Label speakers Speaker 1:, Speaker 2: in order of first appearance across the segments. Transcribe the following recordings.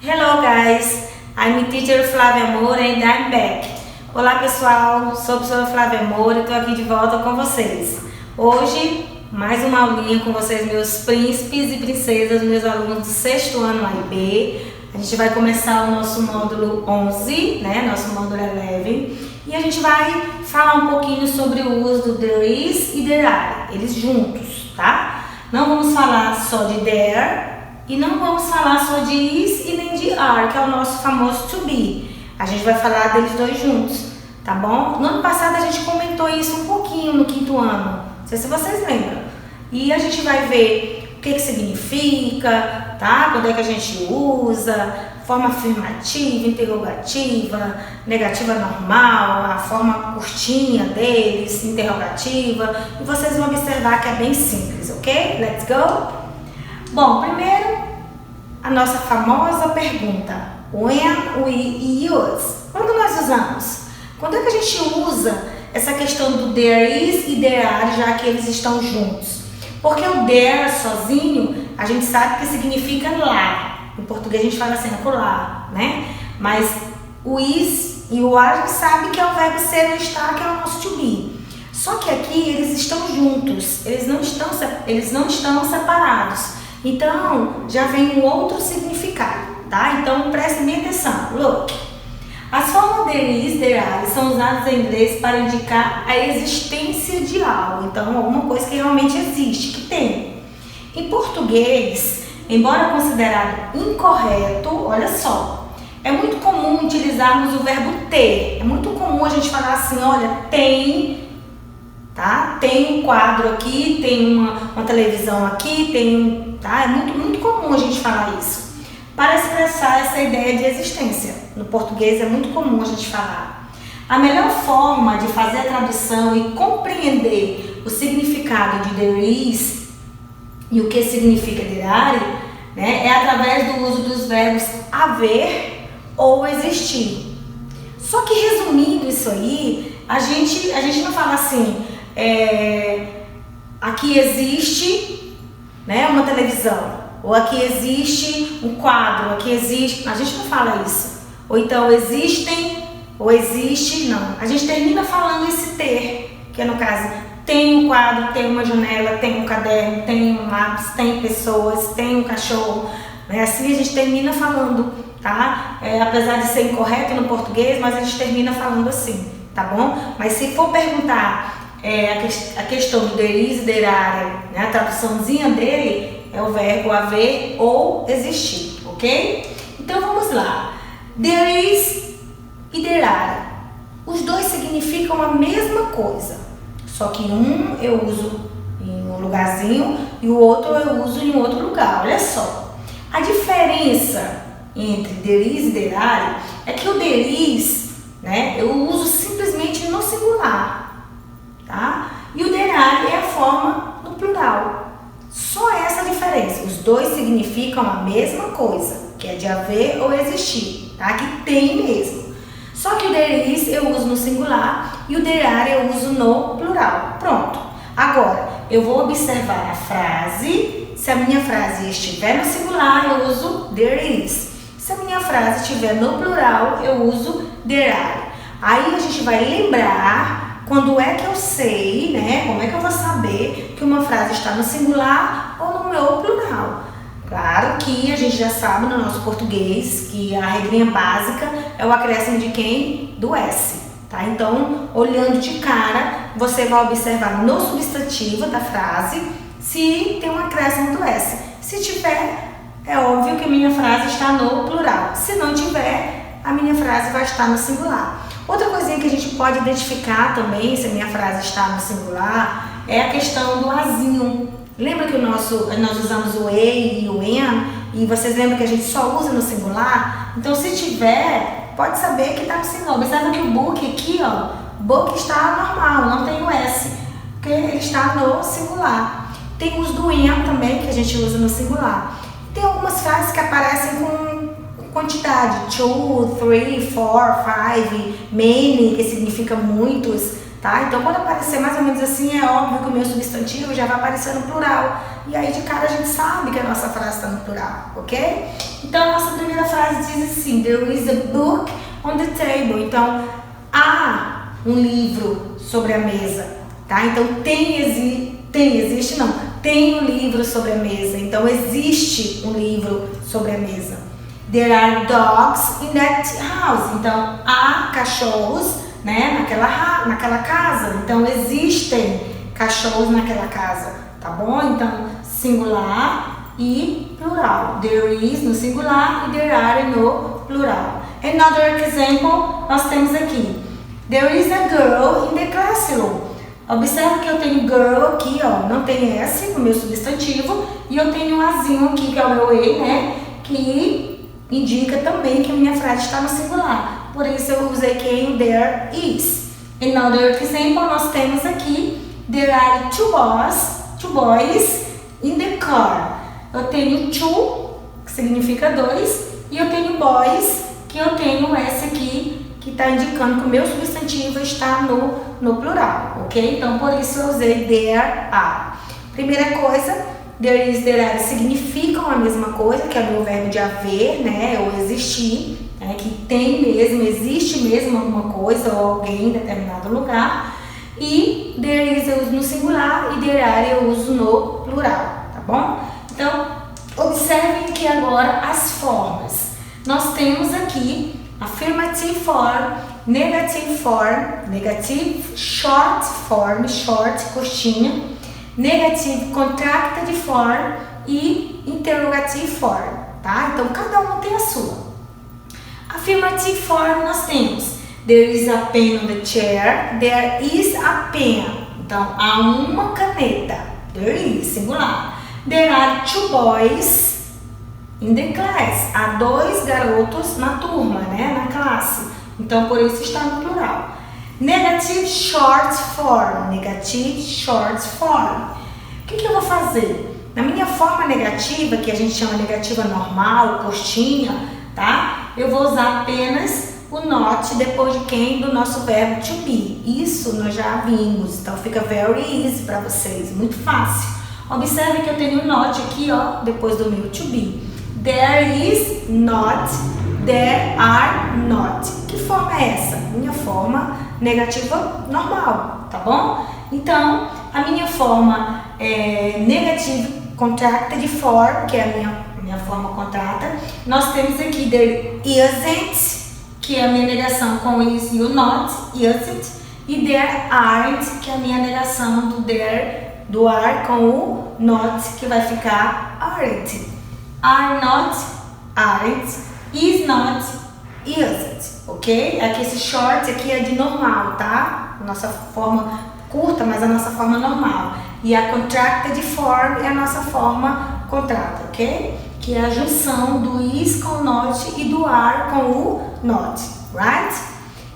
Speaker 1: Hello guys, I'm teacher Flávia Moura and I'm back. Olá pessoal, sou a professora Flávia Moura e estou aqui de volta com vocês. Hoje, mais uma aulinha com vocês, meus príncipes e princesas, meus alunos do sexto ano A e B. A gente vai começar o nosso módulo 11, nosso módulo 11, e a gente vai falar um pouquinho sobre o uso do there is e there are, eles juntos, tá? Não vamos falar só de there e não vamos falar só de is e nem de are, que é o nosso famoso to be. A gente vai falar deles dois juntos, tá bom? No ano passado a gente comentou isso um pouquinho no quinto ano, não sei se vocês lembram. E a gente vai ver o que significa, tá? Quando é que a gente usa, forma afirmativa, interrogativa, negativa normal, a forma curtinha deles, interrogativa. E vocês vão observar que é bem simples, ok? Let's go! Bom, primeiro, a nossa famosa pergunta, when we use. Quando nós usamos? Quando é que a gente usa essa questão do there is e there are, já que eles estão juntos? Porque o there sozinho, a gente sabe que significa lá. Em português a gente fala assim, lá, né? Mas o is e o are a gente sabe que é o verbo ser ou estar, que é o nosso to be. Só que aqui eles estão juntos, eles não estão separados. Então, já vem um outro significado, tá? Então, prestem bem atenção. Look. As formas there is, there are são usadas em inglês para indicar a existência de algo. Então, alguma coisa que realmente existe, que tem. Em português, embora considerado incorreto, olha só, é muito comum utilizarmos o verbo ter. É muito comum a gente falar assim, olha, tem, tá? Tem um quadro aqui, tem uma televisão aqui, tem tá? É muito comum a gente falar isso para expressar essa ideia de existência. No português é muito comum a gente falar. A melhor forma de fazer a tradução e compreender o significado de there is e o que significa there are, é através do uso dos verbos haver ou existir. Só que resumindo isso aí, a gente não fala assim, aqui existe uma televisão, ou aqui existe um quadro, aqui existe, a gente não fala isso. Ou então existem, ou existe, não. A gente termina falando esse ter, que é no caso, tem um quadro, tem uma janela, tem um caderno, tem um lápis, tem pessoas, tem um cachorro. Assim a gente termina falando, tá? Apesar de ser incorreto no português, mas a gente termina falando assim, tá bom? Mas se for perguntar a questão do there is e there are, a traduçãozinha dele é o verbo haver ou existir, ok? Então vamos lá. There is e there are. Os dois significam a mesma coisa, só que um eu uso em um lugarzinho e o outro eu uso em outro lugar. Olha só. A diferença entre there is e there are é que o there is, eu uso simplesmente no singular. Tá? E o there are é a forma no plural. Só essa diferença. Os dois significam a mesma coisa, que é de haver ou existir, tá? Que tem mesmo. Só que o there is eu uso no singular e o there are eu uso no plural. Pronto. Agora, eu vou observar a frase. Se a minha frase estiver no singular, eu uso there is. Se a minha frase estiver no plural, eu uso there are. Aí a gente vai lembrar quando é que eu sei, como é que eu vou saber que uma frase está no singular ou no meu plural. Claro que a gente já sabe no nosso português que a regrinha básica é o acréscimo de quem? Do S, tá? Então, olhando de cara, você vai observar no substantivo da frase se tem um acréscimo do S. Se tiver, é óbvio que a minha frase está no plural. Se não tiver, a minha frase vai estar no singular. Outra coisinha que a gente pode identificar também, se a minha frase está no singular, é a questão do azinho. Lembra que nós usamos o e e o en, e vocês lembram que a gente só usa no singular? Então, se tiver, pode saber que está no singular. Observa que o book aqui, book está normal, não tem o s, porque ele está no singular. Tem o uso do en também, que a gente usa no singular. Tem algumas frases que aparecem com quantidade, 2, 3, 4, 5, many, que significa muitos, tá? Então, quando aparecer mais ou menos assim, é óbvio que o meu substantivo já vai aparecer no plural. E aí, de cara, a gente sabe que a nossa frase está no plural, ok? Então, a nossa primeira frase diz assim: There is a book on the table. Então, há um livro sobre a mesa, tá? Então, tem um livro sobre a mesa. Então, existe um livro sobre a mesa. There are dogs in that house. Então, há cachorros, né, naquela casa. Então, existem cachorros naquela casa, tá bom? Então, singular e plural. There is no singular e there are no plural. Another example, nós temos aqui. There is a girl in the classroom. Observe que eu tenho girl aqui, ó, não tem S no meu substantivo, e eu tenho um azinho aqui, que é o meu E, né, que indica também que minha frase está no singular. Por isso eu usei que there is. Another example, nós temos aqui, there are two boys in the car. Eu tenho two, que significa dois, e eu tenho boys, que eu tenho esse aqui, que está indicando que o meu substantivo está no plural, ok? Então, por isso eu usei there are. Primeira coisa, there is, there are significam a mesma coisa, que é o meu verbo de haver, né? Ou existir, né? Que tem mesmo, existe mesmo alguma coisa ou alguém em determinado lugar. E there is eu uso no singular e there are eu uso no plural, tá bom? Então, observem que agora as formas. Nós temos aqui affirmative form, negative form, negative short form, short, coxinha, negative contracted form e interrogative form, tá? Então, cada uma tem a sua. Affirmative form nós temos there is a pen on the chair, there is a pen. Então, há uma caneta, there is, singular. There are two boys in the class. Há dois garotos na turma, né? Na classe. Então, por isso está no plural. Negative short form. Negative short form. O que eu vou fazer? Na minha forma negativa, que a gente chama negativa normal, coxinha, tá? Eu vou usar apenas o not depois de quem? Do nosso verbo to be. Isso nós já vimos. Então, fica very easy para vocês. Muito fácil. Observe que eu tenho not aqui, ó, depois do meu to be. There is not, there are not. Que forma é essa? Minha forma negativa normal, tá bom? Então, a minha forma negative contracted form, que é a minha forma contrata, nós temos aqui there isn't, que é a minha negação com is e o not, isn't, e there aren't, que é a minha negação do there, do are com o not, que vai ficar aren't. Are not, aren't, is not, isn't, ok? Aqui esse short aqui é de normal, tá? Nossa forma curta, mas a nossa forma normal. E a contracted form é a nossa forma contrata, ok? Que é a junção do is com o not e do are com o not, right?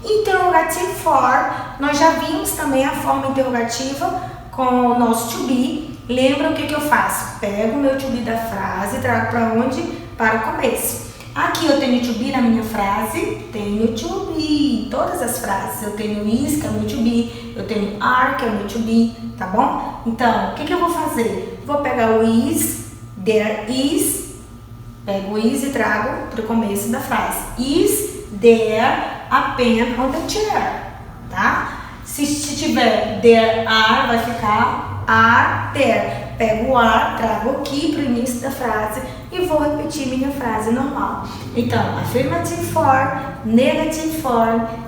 Speaker 1: Interrogative form, nós já vimos também a forma interrogativa com o nosso to be. Lembra o que eu faço? Pego o meu to be da frase e trago para onde? Para o começo. Aqui eu tenho to be na minha frase, tenho to be, todas as frases. Eu tenho is, que é o meu to be, eu tenho are, que é o meu to be, tá bom? Então, o que eu vou fazer? Vou pegar o is, there is, pego o is e trago para o começo da frase. Is there a pen on the chair, tá? Se tiver there are, vai ficar are there. Pego o are, trago aqui para o início da frase e vou repetir minha frase normal. Então, affirmative form,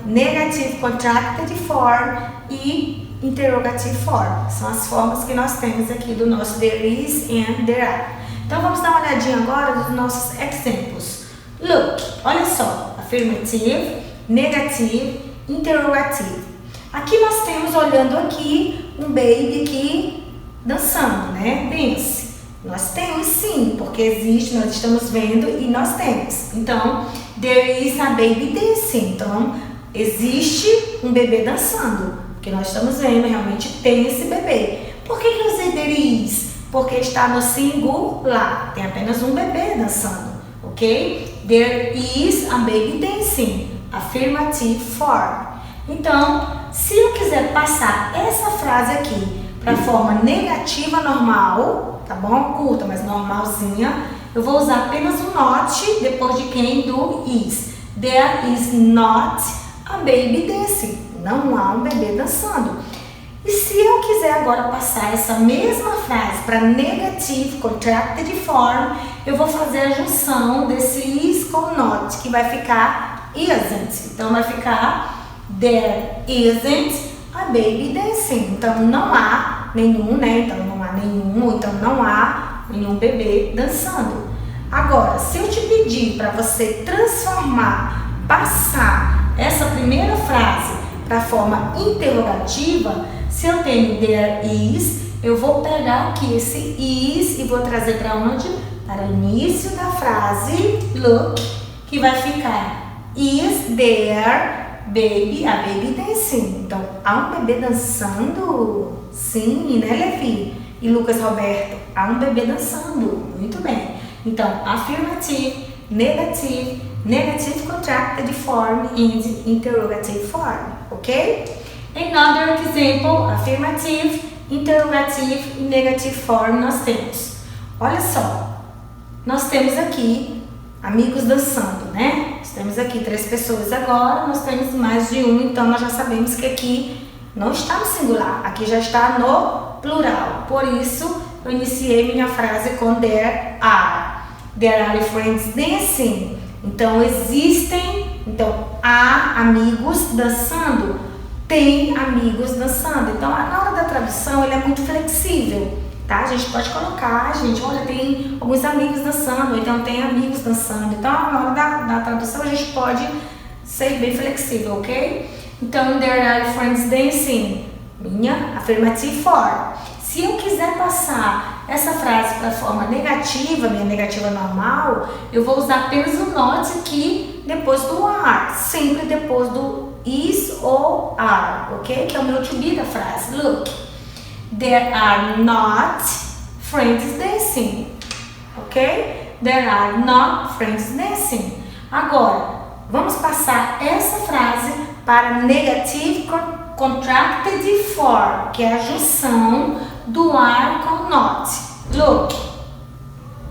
Speaker 1: negative contracted form e interrogative form. São as formas que nós temos aqui do nosso there is and there are. Então, vamos dar uma olhadinha agora dos nossos exemplos. Look, olha só, affirmative, negative, interrogative. Aqui nós temos, olhando aqui, um baby aqui dançando, né? Dance. Nós temos sim, porque existe, nós estamos vendo e nós temos. Então, there is a baby dancing. Então, existe um bebê dançando, porque nós estamos vendo, realmente tem esse bebê. Por que eu usei there is? Porque está no singular, tem apenas um bebê dançando, ok? There is a baby dancing, affirmative form. Então, se eu quiser passar essa frase aqui para forma negativa normal, tá bom? Curta, mas normalzinha, eu vou usar apenas o not depois de quem? Do is. There is not a baby dancing. Não há um bebê dançando. E se eu quiser agora passar essa mesma frase para negative contracted form, eu vou fazer a junção desse is com not, que vai ficar isn't. Então vai ficar there isn't a baby dancing. Então não há nenhum, né? Então não há nenhum, ou então não há nenhum bebê dançando. Agora, se eu te pedir para você transformar, passar essa primeira frase para a forma interrogativa, se eu tenho there is, eu vou pegar aqui esse is e vou trazer para onde? Para o início da frase look, que vai ficar is there baby, a baby dancing. Então, há um bebê dançando? Sim, né, Levi? E Lucas Roberto, há um bebê dançando. Muito bem. Então, affirmative, negative, negative contracted form and interrogative form, ok? Another example, affirmative, interrogative e negative form nós temos. Olha só, nós temos aqui amigos dançando, né? Nós temos aqui 3 pessoas agora, nós temos mais de um, então nós já sabemos que aqui não está no singular, aqui já está no plural. Por isso, eu iniciei minha frase com there are. There are friends dancing. Então, existem, então, há amigos dançando. Tem amigos dançando. Então, na hora da tradução, ele é muito flexível, tá? A gente pode colocar, gente, olha, tem alguns amigos dançando, ou então tem amigos dançando. Então, na hora da tradução, a gente pode ser bem flexível, ok? Então, there are friends dancing. Minha affirmative form. Se eu quiser passar essa frase para a forma negativa, minha negativa normal, eu vou usar apenas o not aqui depois do are, sempre depois do is ou are, ok? Que é o meu to be da frase. Look, there are not friends dancing, ok? There are not friends dancing. Agora, vamos passar essa frase para negative contracted form, que é a junção do are com not. Look,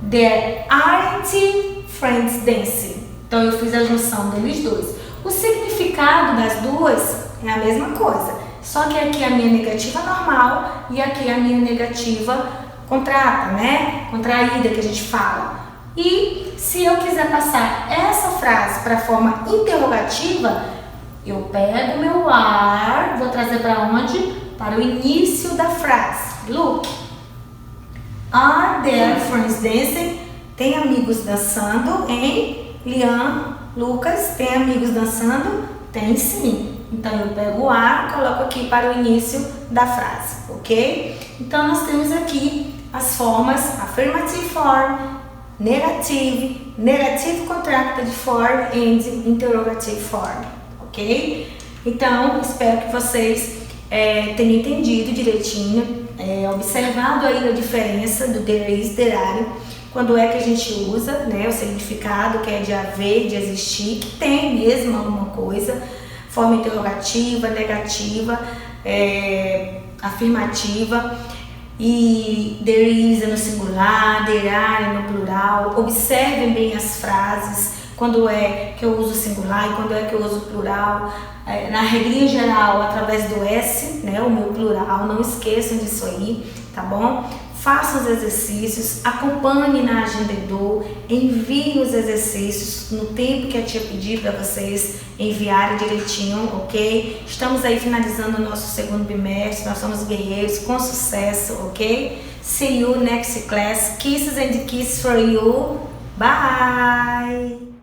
Speaker 1: there aren't friends dancing. Então eu fiz a junção deles dois. O significado das duas é a mesma coisa, só que aqui é a minha negativa normal e aqui é a minha negativa contrata, né? Contraída que a gente fala. E se eu quiser passar essa frase para a forma interrogativa, eu pego o meu are, vou trazer para onde? Para o início da frase. Look, are there friends dancing? Tem amigos dançando, hein? Lian, Lucas, tem amigos dançando? Tem sim. Então eu pego o are, coloco aqui para o início da frase, ok? Então nós temos aqui as formas affirmative form, negative, negative contracted form and interrogative form. Ok? Então, espero que vocês tenham entendido direitinho, observado aí a diferença do there is, there are, quando é que a gente usa, né, o significado que é de haver, de existir, que tem mesmo alguma coisa, forma interrogativa, negativa, afirmativa, e there is é no singular, there are é no plural. Observem bem as frases, quando é que eu uso singular e quando é que eu uso plural. Na regrinha geral, através do S, né, o meu plural, não esqueçam disso aí, tá bom? Façam os exercícios, acompanhem na agenda Edu, enviem os exercícios no tempo que a tia pedir para vocês enviarem direitinho, ok? Estamos aí finalizando o nosso segundo bimestre, nós somos guerreiros com sucesso, ok? See you next class. Kisses and kisses for you. Bye!